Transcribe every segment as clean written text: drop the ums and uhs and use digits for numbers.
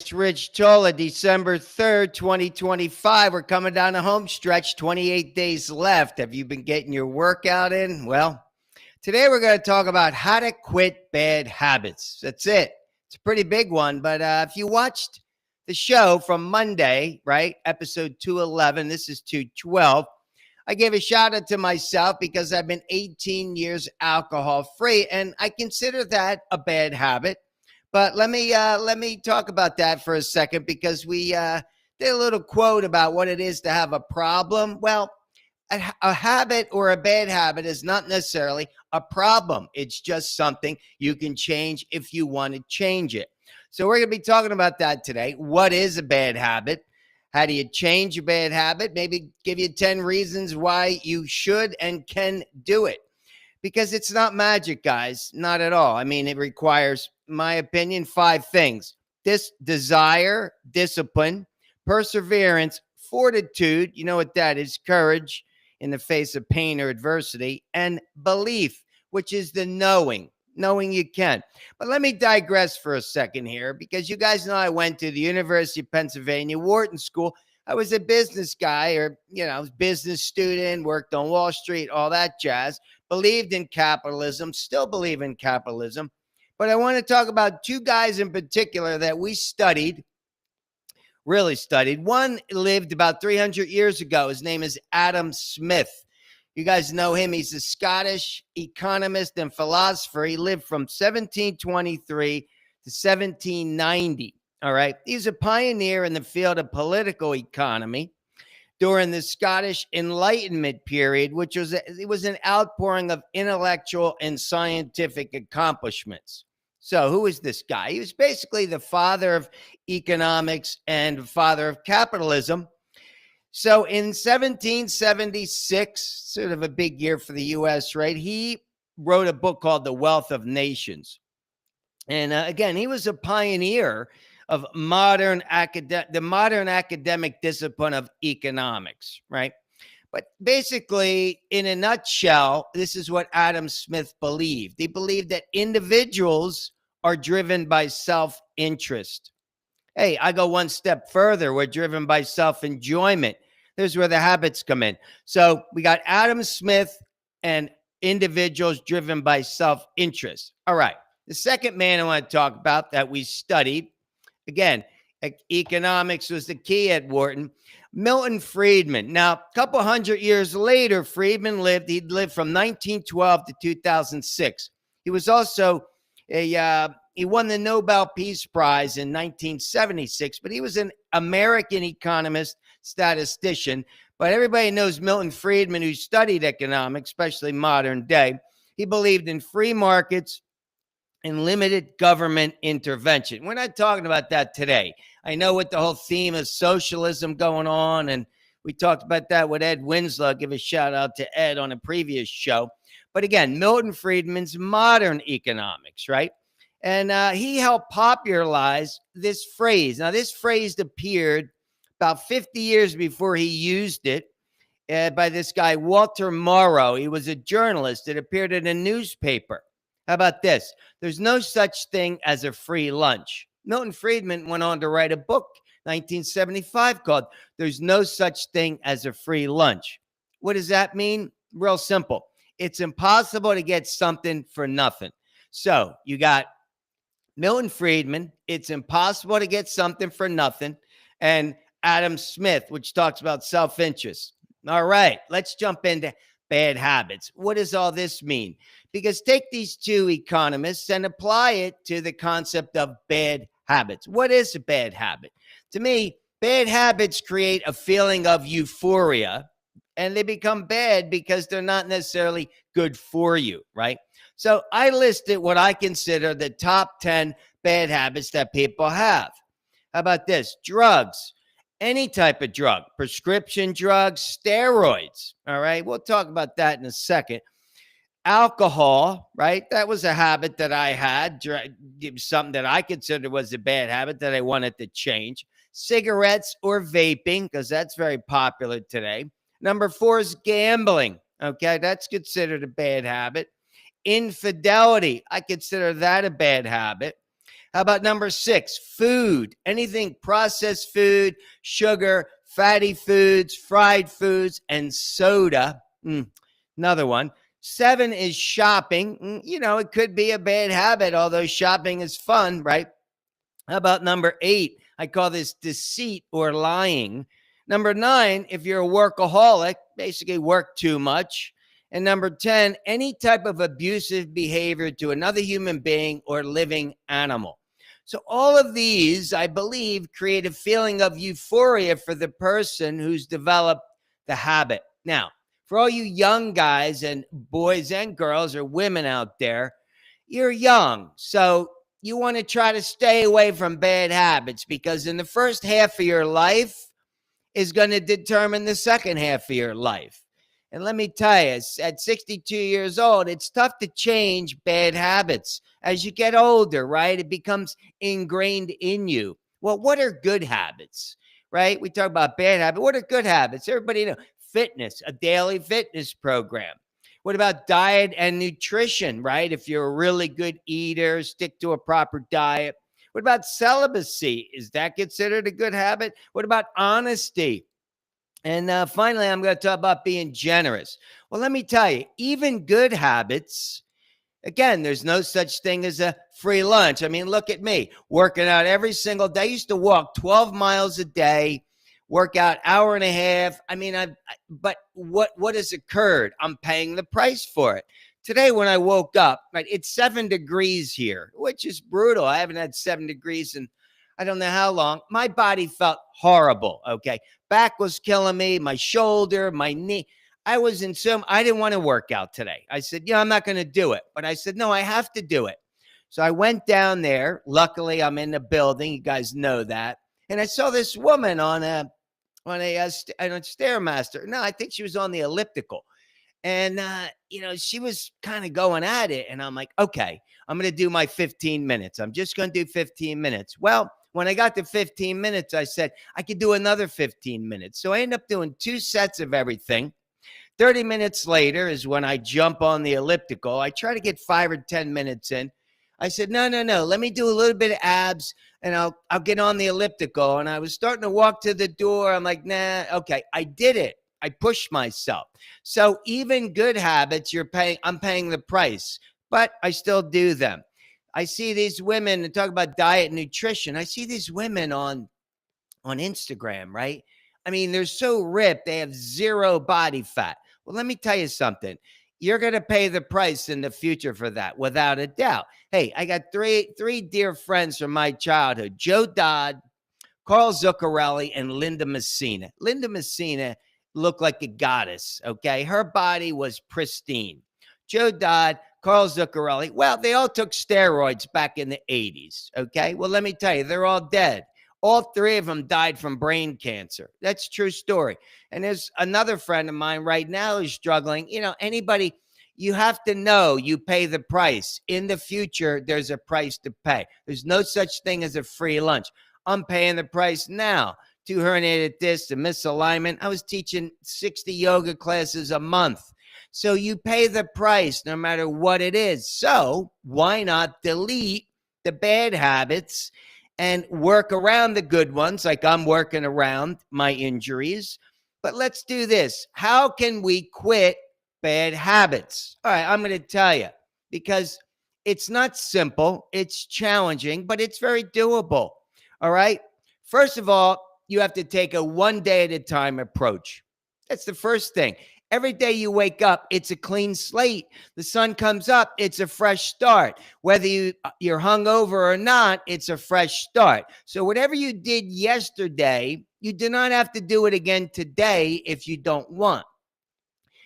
economist Rich Tola, December 3rd, 2025. We're coming down the home stretch, 28 days left. Have you been getting your workout in? Well, today we're going to talk about how to quit bad habits. That's it. It's a pretty big one, but if you watched the show from Monday, right, episode 211, this is 212, I gave a shout out to myself because I've been 18 years alcohol free, and I consider that a bad habit. But let me talk about that for a second because we did a little quote about what it is to have a problem. Well, a habit or a bad habit is not necessarily a problem. It's just something you can change if you want to change it. So we're going to be talking about that today. What is a bad habit? How do you change a bad habit? Maybe give you 10 reasons why you should and can do it. Because it's not magic, guys. Not at all. I mean, it requires, in my opinion, 5 things. This desire, discipline, perseverance, fortitude. You know what that is? Courage in the face of pain or adversity, and belief, which is the knowing you can. But let me digress for a second here, because you guys know I went to the University of Pennsylvania, Wharton School. I was a business guy, or, business student, worked on Wall Street, all that jazz, believed in capitalism, still believe in capitalism. But I want to talk about 2 guys in particular that we studied, really studied. One lived about 300 years ago. His name is Adam Smith. You guys know him. He's a Scottish economist and philosopher. He lived from 1723 to 1790. All right. He's a pioneer in the field of political economy during the Scottish Enlightenment period, which was an outpouring of intellectual and scientific accomplishments. So who is this guy? He was basically the father of economics and father of capitalism. So in 1776, sort of a big year for the U.S., right? He wrote a book called The Wealth of Nations. And again, he was a pioneer of the modern academic discipline of economics, right? But basically, in a nutshell, this is what Adam Smith believed. He believed that individuals are driven by self-interest. Hey, I go one step further. We're driven by self-enjoyment. There's where the habits come in. So we got Adam Smith and individuals driven by self-interest. All right. The second man I want to talk about that we studied, again, economics was the key at Wharton, Milton Friedman. Now, a couple hundred years later, Friedman he'd lived from 1912 to 2006. He was also he won the Nobel Peace Prize in 1976, but he was an American economist, statistician. But everybody knows Milton Friedman, who studied economics, especially modern day. He believed in free markets and limited government intervention. We're not talking about that today. I know with the whole theme of socialism going on, and we talked about that with Ed Winslow. I'll give a shout out to Ed on a previous show. But again, Milton Friedman's modern economics, right? And he helped popularize this phrase. Now, this phrase appeared about 50 years before he used it by this guy, Walter Morrow. He was a journalist. It appeared in a newspaper. How about this? There's no such thing as a free lunch. Milton Friedman went on to write a book, 1975, called There's No Such Thing as a Free Lunch. What does that mean? Real simple. It's impossible to get something for nothing. So you got Milton Friedman, it's impossible to get something for nothing, and Adam Smith, which talks about self-interest. All right, let's jump into bad habits. What does all this mean? Because take these 2 economists and apply it to the concept of bad habits. What is a bad habit? To me, bad habits create a feeling of euphoria, and they become bad because they're not necessarily good for you, right? So I listed what I consider the top 10 bad habits that people have. How about this? Drugs. Any type of drug, prescription drugs, steroids. All right. We'll talk about that in a second. Alcohol, right? That was a habit that I had, something that I considered was a bad habit that I wanted to change. Cigarettes or vaping, because that's very popular today. Number 4 is gambling. Okay. That's considered a bad habit. Infidelity. I consider that a bad habit. How about number 6? Food. Anything processed food, sugar, fatty foods, fried foods, and soda. Another one. 7 is shopping. It could be a bad habit, although shopping is fun, right? How about number 8? I call this deceit or lying. Number 9, if you're a workaholic, basically work too much. And number 10, any type of abusive behavior to another human being or living animal. So all of these, I believe, create a feeling of euphoria for the person who's developed the habit. Now, for all you young guys and boys and girls or women out there, you're young. So you want to try to stay away from bad habits, because in the first half of your life is going to determine the second half of your life. And let me tell you, at 62 years old, it's tough to change bad habits. As you get older, right, it becomes ingrained in you. Well, what are good habits, right? We talk about bad habits. What are good habits? Everybody know. Fitness, a daily fitness program. What about diet and nutrition, right? If you're a really good eater, stick to a proper diet. What about celibacy? Is that considered a good habit? What about honesty? And finally, I'm going to talk about being generous. Well, let me tell you, even good habits, again, there's no such thing as a free lunch. I mean, look at me, working out every single day. I used to walk 12 miles a day, work out hour and a half. I mean, but what has occurred? I'm paying the price for it. Today, when I woke up, right, it's 7 degrees here, which is brutal. I haven't had 7 degrees in I don't know how long. My body felt horrible, okay? Back was killing me, my shoulder, my knee. I didn't want to work out today. I said, I'm not going to do it. But I said, no, I have to do it. So I went down there. Luckily, I'm in the building. You guys know that. And I saw this woman on a Stairmaster. No, I think she was on the elliptical. And, she was kind of going at it. And I'm like, okay, I'm going to do my 15 minutes. I'm just going to do 15 minutes. Well, when I got to 15 minutes, I said, I could do another 15 minutes. So I ended up doing 2 sets of everything. 30 minutes later is when I jump on the elliptical. I try to get 5 or 10 minutes in. I said, no. Let me do a little bit of abs and I'll get on the elliptical. And I was starting to walk to the door. I'm like, nah, okay, I did it. I pushed myself. So even good habits, I'm paying the price, but I still do them. I see these women and talk about diet and nutrition. I see these women on Instagram, right? I mean, they're so ripped. They have 0 body fat. Well, let me tell you something. You're going to pay the price in the future for that, without a doubt. Hey, I got three dear friends from my childhood: Joe Dodd, Carl Zuccarelli, and Linda Messina. Linda Messina looked like a goddess, okay? Her body was pristine. Joe Dodd, Carl Zuccarelli, well, they all took steroids back in the 80s, okay? Well, let me tell you, they're all dead. All 3 of them died from brain cancer. That's a true story. And there's another friend of mine right now who's struggling. Anybody, you have to know you pay the price. In the future, there's a price to pay. There's no such thing as a free lunch. I'm paying the price now. 2 herniated discs, a misalignment. I was teaching 60 yoga classes a month. So you pay the price no matter what it is. So why not delete the bad habits and work around the good ones, like I'm working around my injuries? But let's do this. How can we quit bad habits? All right, I'm going to tell you, because it's not simple. It's challenging, but it's very doable. All right. First of all, you have to take a 1 day at a time approach. That's the first thing. Every day you wake up, it's a clean slate. The sun comes up, it's a fresh start. Whether you're hungover or not, it's a fresh start. So whatever you did yesterday, you do not have to do it again today if you don't want.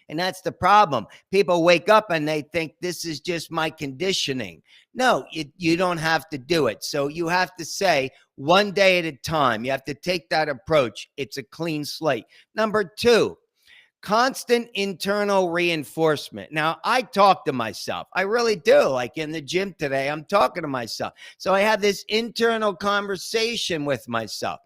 And that's the problem. People wake up and they think this is just my conditioning. No, you don't have to do it. So you have to say 1 day at a time. You have to take that approach. It's a clean slate. Number 2, constant internal reinforcement. Now, I talk to myself. I really do. Like in the gym today, I'm talking to myself. So I have this internal conversation with myself.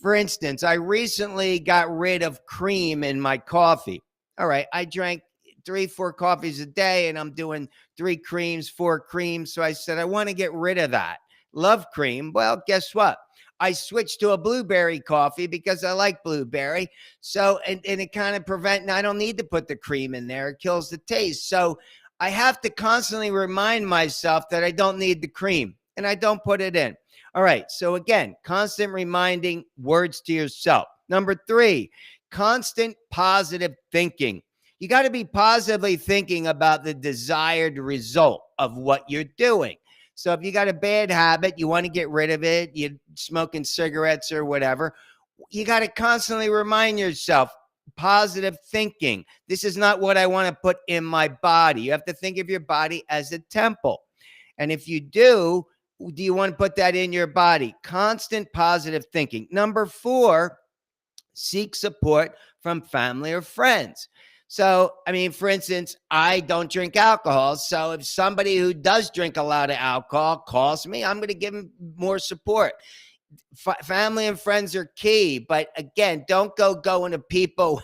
For instance, I recently got rid of cream in my coffee. All right, I drank 3-4 coffees a day and I'm doing 3 creams, 4 creams. So I said, I want to get rid of that. love cream. Well, guess what? I switched to a blueberry coffee because I like blueberry. So, and it kind of and I don't need to put the cream in there. It kills the taste. So I have to constantly remind myself that I don't need the cream and I don't put it in. All right. So again, constant reminding, words to yourself. Number 3, constant positive thinking. You got to be positively thinking about the desired result of what you're doing. So if you got a bad habit, you want to get rid of it, you're smoking cigarettes or whatever, you got to constantly remind yourself, positive thinking. This is not what I want to put in my body. You have to think of your body as a temple. And if you do you want to put that in your body? Constant positive thinking. Number 4, seek support from family or friends. So, I mean, for instance, I don't drink alcohol. So if somebody who does drink a lot of alcohol calls me, I'm going to give them more support. Family and friends are key. But again, don't going to people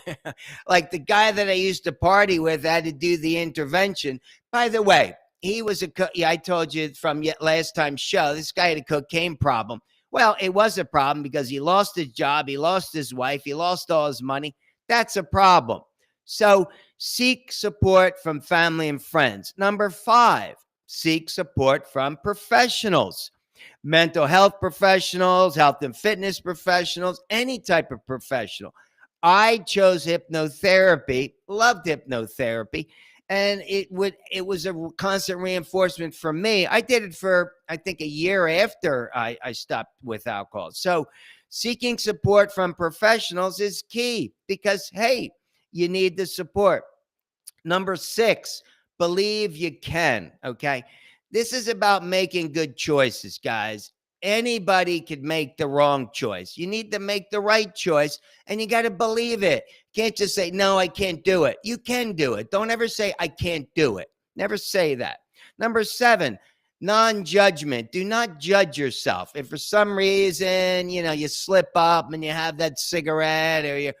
like the guy that I used to party with had to do the intervention. By the way, he was I told you from last time's show, this guy had a cocaine problem. Well, it was a problem because he lost his job, he lost his wife, he lost all his money. That's a problem. So seek support from family and friends. Number 5, seek support from professionals, mental health professionals, health and fitness professionals, any type of professional. I chose hypnotherapy, loved hypnotherapy, and it was a constant reinforcement for me. I did it for, I think, a year after I stopped with alcohol. So seeking support from professionals is key because, hey, you need the support. Number 6, believe you can. Okay. This is about making good choices, guys. Anybody could make the wrong choice. You need to make the right choice and you got to believe it. Can't just say, no, I can't do it. You can do it. Don't ever say, I can't do it. Never say that. Number 7, non-judgment. Do not judge yourself. If for some reason, you slip up and you have that cigarette or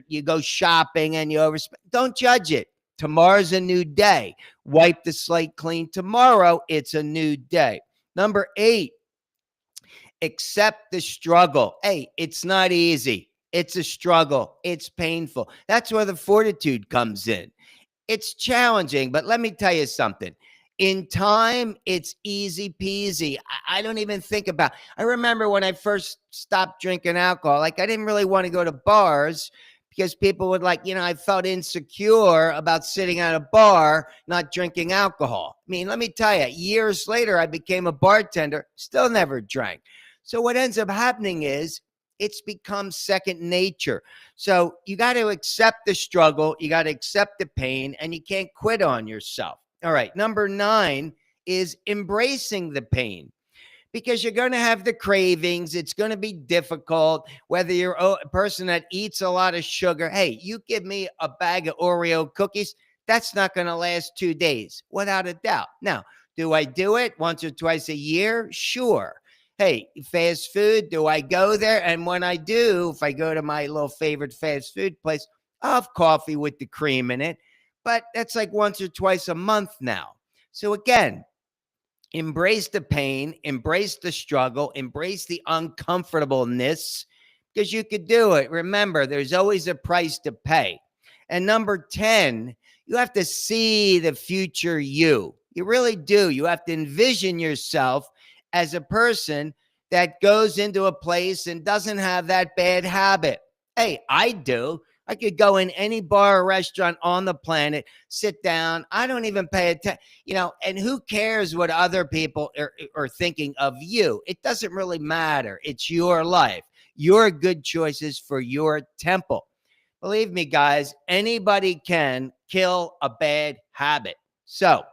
you go shopping and you overspend, don't judge it. Tomorrow's a new day. Wipe the slate clean. Tomorrow, it's a new day. Number 8, accept the struggle. Hey, it's not easy. It's a struggle. It's painful. That's where the fortitude comes in. It's challenging, but let me tell you something. In time, it's easy peasy. I don't even think about. I remember when I first stopped drinking alcohol, like I didn't really want to go to bars because people would I felt insecure about sitting at a bar, not drinking alcohol. I mean, let me tell you, years later, I became a bartender, still never drank. So what ends up happening is it's become second nature. So you got to accept the struggle, you got to accept the pain, and you can't quit on yourself. All right. Number 9 is embracing the pain because you're going to have the cravings. It's going to be difficult, whether you're a person that eats a lot of sugar. Hey, you give me a bag of Oreo cookies, that's not going to last 2 days, without a doubt. Now, do I do it once or twice a year? Sure. Hey, fast food, do I go there? And when I do, if I go to my little favorite fast food place, I'll have coffee with the cream in it. But that's like once or twice a month now. So again, embrace the pain, embrace the struggle, embrace the uncomfortableness because you could do it. Remember, there's always a price to pay. And number 10, you have to see the future you. You really do. You have to envision yourself as a person that goes into a place and doesn't have that bad habit. Hey, I do. I could go in any bar or restaurant on the planet, sit down. I don't even pay attention, and who cares what other people are thinking of you? It doesn't really matter. It's your life, your good choices for your temple. Believe me, guys, anybody can kill a bad habit. So,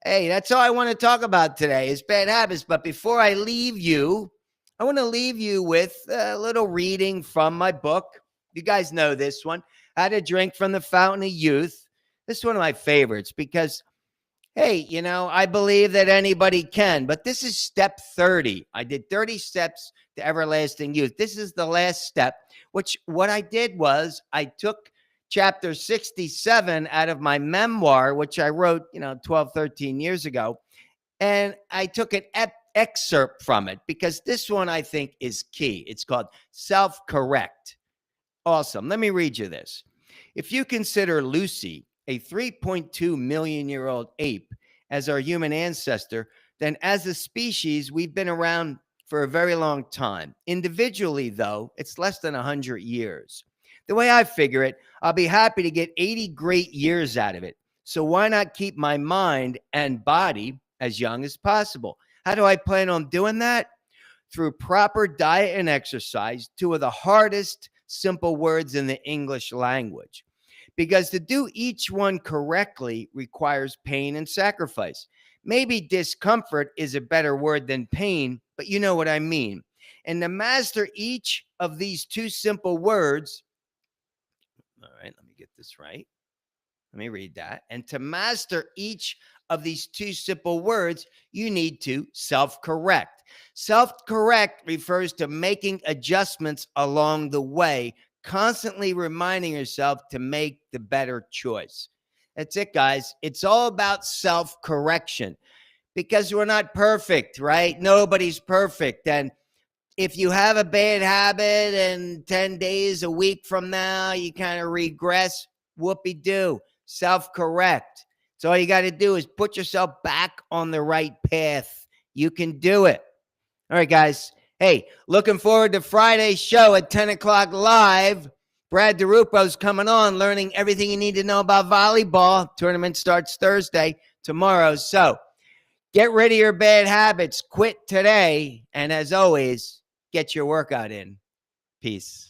hey, that's all I want to talk about today is bad habits. But before I leave you, I want to leave you with a little reading from my book. You guys know this one, How to Drink from the Fountain of Youth. This is one of my favorites because, hey, I believe that anybody can, but this is step 30. I did 30 steps to everlasting youth. This is the last step, which what I did was I took chapter 67 out of my memoir, which I wrote, 12, 13 years ago. And I took it excerpt from it because this one I think is key. It's called self-correct. Awesome. Let me read you this. If you consider Lucy, a 3.2 million year old ape, as our human ancestor, then as a species, we've been around for a very long time. Individually, though, it's less than 100 years. The way I figure it, I'll be happy to get 80 great years out of it. So why not keep my mind and body as young as possible? How do I plan on doing that? Through proper diet and exercise, two of the hardest simple words in the English language. Because to do each one correctly requires pain and sacrifice. Maybe discomfort is a better word than pain, but you know what I mean. And to master each of these two simple words, all right, let me get this right. Let me read that. And to master each of these two simple words, you need to self-correct. Self-correct refers to making adjustments along the way, constantly reminding yourself to make the better choice. That's it, guys. It's all about self-correction because we're not perfect, right? Nobody's perfect. And if you have a bad habit and 10 days, a week from now, you kind of regress, whoopee-doo, self-correct. So all you got to do is put yourself back on the right path. You can do it. All right, guys. Hey, looking forward to Friday's show at 10 o'clock live. Brad DeRupo's coming on, learning everything you need to know about volleyball. Tournament starts Thursday, tomorrow. So get rid of your bad habits. Quit today. And as always, get your workout in. Peace.